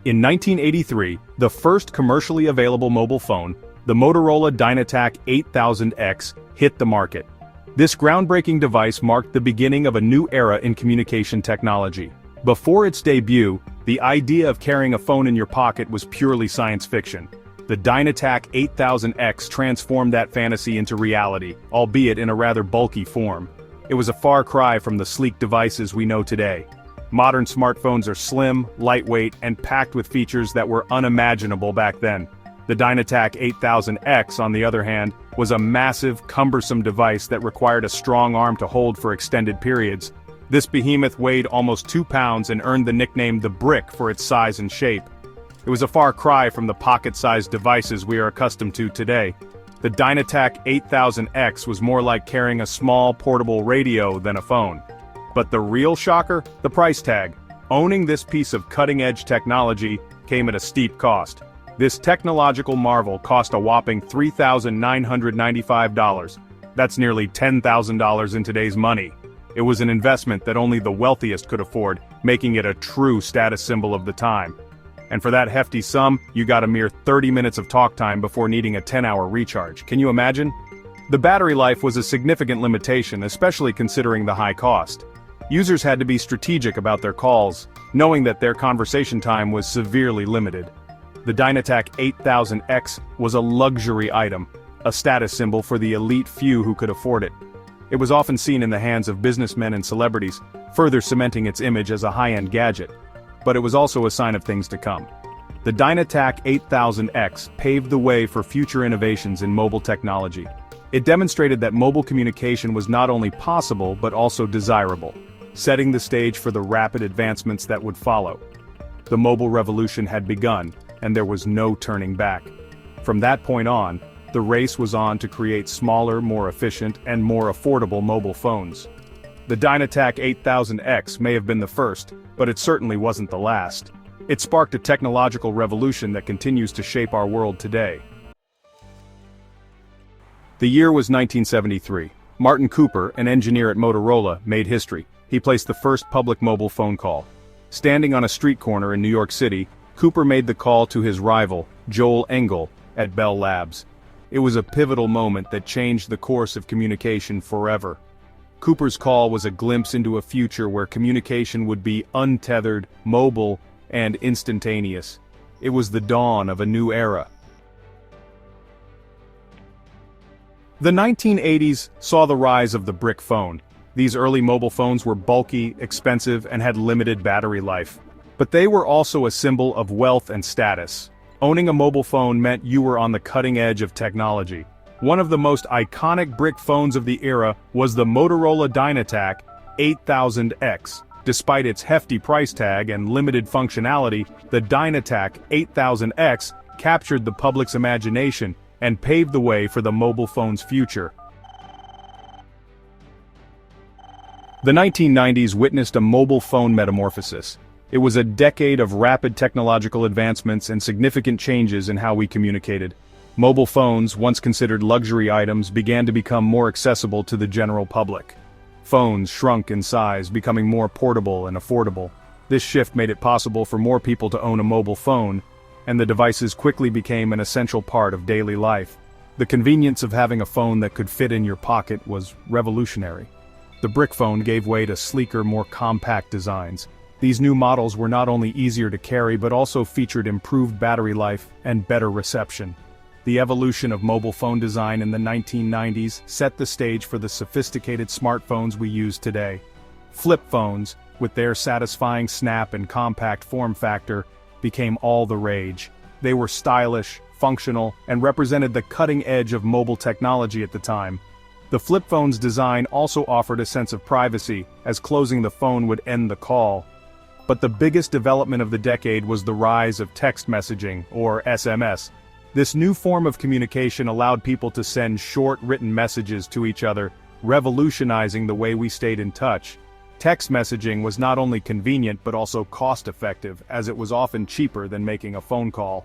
In 1983, the first commercially available mobile phone, the Motorola Dynatac 8000X, hit the market. This groundbreaking device marked the beginning of a new era in communication technology. Before its debut, the idea of carrying a phone in your pocket was purely science fiction. The Dynatac 8000X transformed that fantasy into reality, albeit in a rather bulky form. It was a far cry from the sleek devices we know today. Modern smartphones are slim, lightweight, and packed with features that were unimaginable back then. The Dynatac 8000X, on the other hand, was a massive, cumbersome device that required a strong arm to hold for extended periods. This behemoth weighed almost 2 pounds and earned the nickname the Brick for its size and shape. It was a far cry from the pocket-sized devices we are accustomed to today. The Dynatac 8000X was more like carrying a small portable radio than a phone. But the real shocker? The price tag. Owning this piece of cutting-edge technology came at a steep cost. This technological marvel cost a whopping $3,995. That's nearly $10,000 in today's money. It was an investment that only the wealthiest could afford, making it a true status symbol of the time. And for that hefty sum, you got a mere 30 minutes of talk time before needing a 10-hour recharge. Can you imagine? The battery life was a significant limitation, especially considering the high cost. Users had to be strategic about their calls, knowing that their conversation time was severely limited. The Dynatac 8000X was a luxury item, a status symbol for the elite few who could afford it. It was often seen in the hands of businessmen and celebrities, further cementing its image as a high-end gadget. But it was also a sign of things to come. The Dynatac 8000X paved the way for future innovations in mobile technology. It demonstrated that mobile communication was not only possible but also desirable, setting the stage for the rapid advancements that would follow. The mobile revolution had begun, and there was no turning back. From that point on, the race was on to create smaller, more efficient, and more affordable mobile phones. The Dynatac 8000X may have been the first, but it certainly wasn't the last. It sparked a technological revolution that continues to shape our world today. The year was 1973. Martin Cooper, an engineer at Motorola, made history. He placed the first public mobile phone call. Standing on a street corner in New York City, Cooper made the call to his rival, Joel Engel, at Bell Labs. It was a pivotal moment that changed the course of communication forever. Cooper's call was a glimpse into a future where communication would be untethered, mobile, and instantaneous. It was the dawn of a new era. The 1980s saw the rise of the brick phone. These early mobile phones were bulky, expensive, and had limited battery life. But they were also a symbol of wealth and status. Owning a mobile phone meant you were on the cutting edge of technology. One of the most iconic brick phones of the era was the Motorola Dynatac 8000X. Despite its hefty price tag and limited functionality, the Dynatac 8000X captured the public's imagination and paved the way for the mobile phone's future. The 1990s witnessed a mobile phone metamorphosis. It was a decade of rapid technological advancements and significant changes in how we communicated. Mobile phones, once considered luxury items, began to become more accessible to the general public. Phones shrunk in size, becoming more portable and affordable. This shift made it possible for more people to own a mobile phone, and the devices quickly became an essential part of daily life. The convenience of having a phone that could fit in your pocket was revolutionary. The brick phone gave way to sleeker, more compact designs. These new models were not only easier to carry but also featured improved battery life and better reception. The evolution of mobile phone design in the 1990s set the stage for the sophisticated smartphones we use today. Flip phones, with their satisfying snap and compact form factor, became all the rage. They were stylish, functional, and represented the cutting edge of mobile technology at the time. The flip phone's design also offered a sense of privacy, as closing the phone would end the call. But the biggest development of the decade was the rise of text messaging, or SMS. This new form of communication allowed people to send short written messages to each other, revolutionizing the way we stayed in touch. Text messaging was not only convenient but also cost-effective, as it was often cheaper than making a phone call.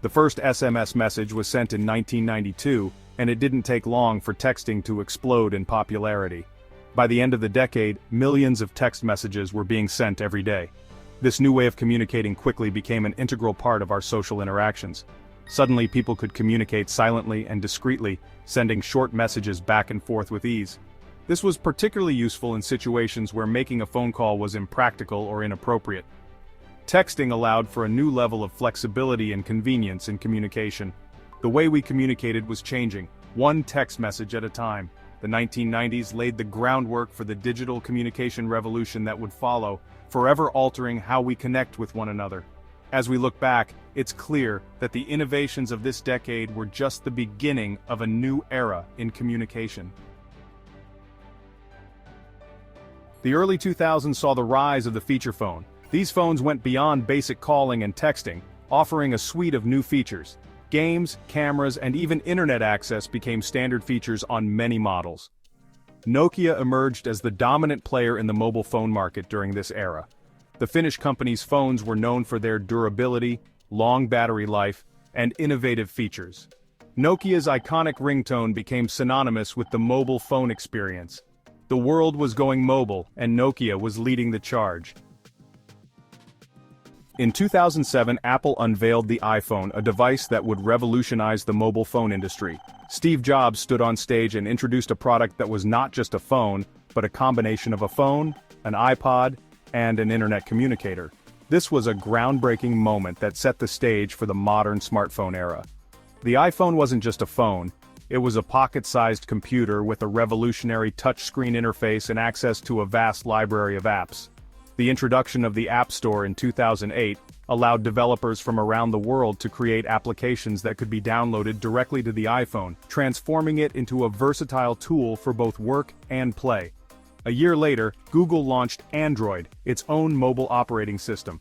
The first SMS message was sent in 1992, and it didn't take long for texting to explode in popularity. By the end of the decade, millions of text messages were being sent every day. This new way of communicating quickly became an integral part of our social interactions. Suddenly people could communicate silently and discreetly, sending short messages back and forth with ease. This was particularly useful in situations where making a phone call was impractical or inappropriate. Texting allowed for a new level of flexibility and convenience in communication. The way we communicated was changing, one text message at a time. The 1990s laid the groundwork for the digital communication revolution that would follow, forever altering how we connect with one another. As we look back, it's clear that the innovations of this decade were just the beginning of a new era in communication. The early 2000s saw the rise of the feature phone. These phones went beyond basic calling and texting, offering a suite of new features. Games, cameras, and even internet access became standard features on many models. Nokia emerged as the dominant player in the mobile phone market during this era. The Finnish company's phones were known for their durability, long battery life, and innovative features. Nokia's iconic ringtone became synonymous with the mobile phone experience. The world was going mobile, and Nokia was leading the charge. In 2007, Apple unveiled the iPhone, a device that would revolutionize the mobile phone industry. Steve Jobs stood on stage and introduced a product that was not just a phone, but a combination of a phone, an iPod, and an internet communicator. This was a groundbreaking moment that set the stage for the modern smartphone era. The iPhone wasn't just a phone, it was a pocket-sized computer with a revolutionary touchscreen interface and access to a vast library of apps. The introduction of the App Store in 2008 allowed developers from around the world to create applications that could be downloaded directly to the iPhone, transforming it into a versatile tool for both work and play. A year later, Google launched Android, its own mobile operating system.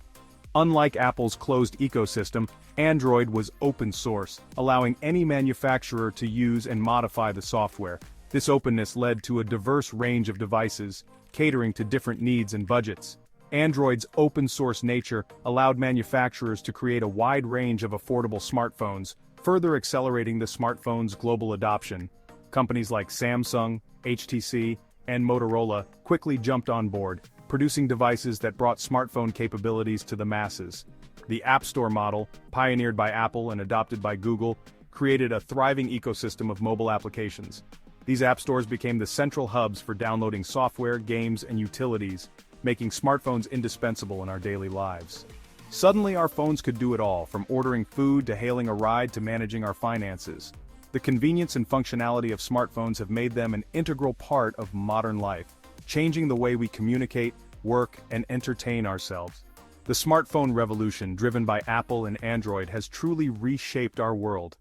Unlike Apple's closed ecosystem, Android was open source, allowing any manufacturer to use and modify the software. This openness led to a diverse range of devices, catering to different needs and budgets. Android's open-source nature allowed manufacturers to create a wide range of affordable smartphones, further accelerating the smartphone's global adoption. Companies like Samsung, HTC, and Motorola quickly jumped on board, producing devices that brought smartphone capabilities to the masses. The App Store model, pioneered by Apple and adopted by Google, created a thriving ecosystem of mobile applications. These app stores became the central hubs for downloading software, games, and utilities, making smartphones indispensable in our daily lives. Suddenly our phones could do it all, from ordering food to hailing a ride to managing our finances. The convenience and functionality of smartphones have made them an integral part of modern life, changing the way we communicate, work, and entertain ourselves. The smartphone revolution, driven by Apple and Android, has truly reshaped our world.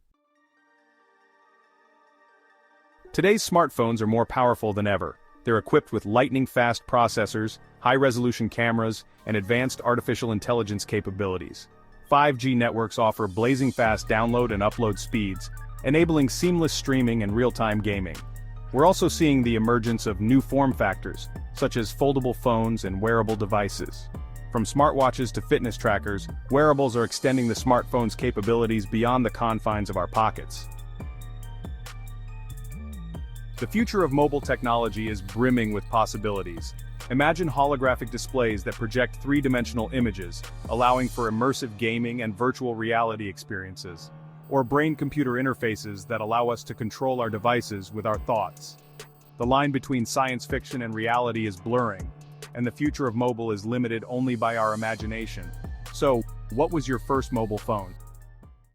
Today's smartphones are more powerful than ever. They're equipped with lightning-fast processors, high-resolution cameras, and advanced artificial intelligence capabilities. 5G networks offer blazing-fast download and upload speeds, enabling seamless streaming and real-time gaming. We're also seeing the emergence of new form factors, such as foldable phones and wearable devices. From smartwatches to fitness trackers, wearables are extending the smartphone's capabilities beyond the confines of our pockets. The future of mobile technology is brimming with possibilities. Imagine holographic displays that project three-dimensional images, allowing for immersive gaming and virtual reality experiences. Or brain-computer interfaces that allow us to control our devices with our thoughts. The line between science fiction and reality is blurring, and the future of mobile is limited only by our imagination. So, what was your first mobile phone?